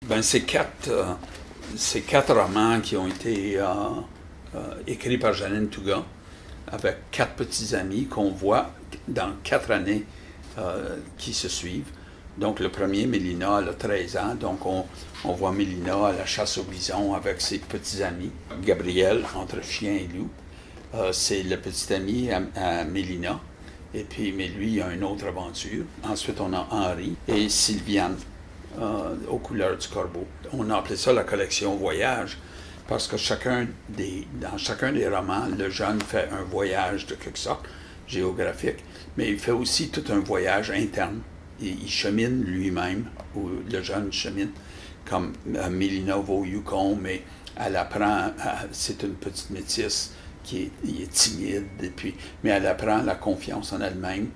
Ben, c'est quatre romans qui ont été écrits par Janine Touga, avec quatre petits amis qu'on voit dans 4 années qui se suivent. Donc, le premier, Mélina, elle a 13 ans. Donc, on voit Mélina à la chasse au bison avec ses petits amis. Gabriel, entre chien et loup, c'est le petit ami à Mélina. Et puis, mais lui, il a une autre aventure. Ensuite, on a Henri et Sylviane, aux couleurs du corbeau. On a appelé ça la collection Voyage, parce que dans chacun des romans, le jeune fait un voyage de quelque sorte, géographique, mais il fait aussi tout un voyage interne. Il chemine lui-même, ou le jeune chemine, comme Mélina va au Yukon, mais elle apprend, c'est une petite métisse il est timide, mais elle apprend la confiance en elle-même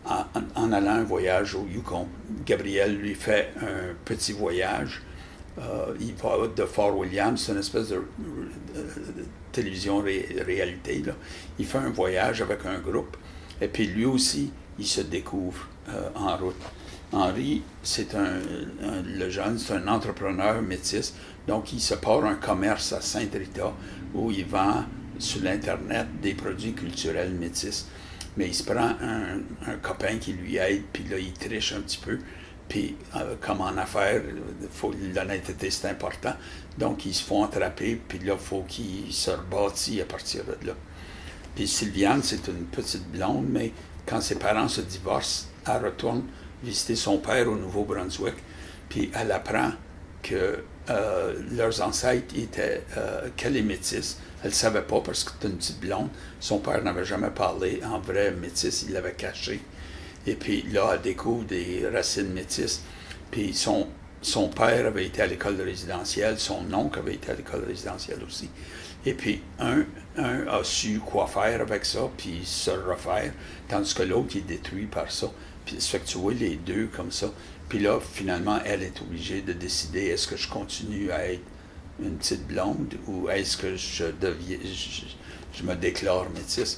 en allant un voyage au Yukon. Gabriel lui fait un petit voyage. Il va de Fort William, c'est une espèce de télévision réalité. Là. Il fait un voyage avec un groupe. Et puis lui aussi, il se découvre en route. Henri, le jeune, c'est un entrepreneur métis. Donc, il se part un commerce à Sainte-Rita où il vend sur l'Internet des produits culturels métis. Mais il se prend un copain qui lui aide, puis là, il triche un petit peu. Puis, comme en affaires, l'honnêteté, c'est important. Donc, ils se font attraper, puis là, il faut qu'ils se rebâtissent à partir de là. Puis Sylviane, c'est une petite blonde, mais quand ses parents se divorcent, elle retourne visiter son père au Nouveau-Brunswick, puis elle apprend que leurs ancêtres étaient qu'elle est métisse. Elle ne savait pas parce que c'était une petite blonde. Son père n'avait jamais parlé en vrai métis, il l'avait caché. Et puis là, elle découvre des racines métisses. Puis son père avait été à l'école résidentielle, son oncle avait été à l'école résidentielle aussi. Et puis un a su quoi faire avec ça, puis se refaire, tandis que l'autre est détruit par ça. Puis ça fait que tu vois les deux comme ça. Puis là, finalement, elle est obligée de décider, est-ce que je continue à être une petite blonde ou est-ce que je me déclare métisse.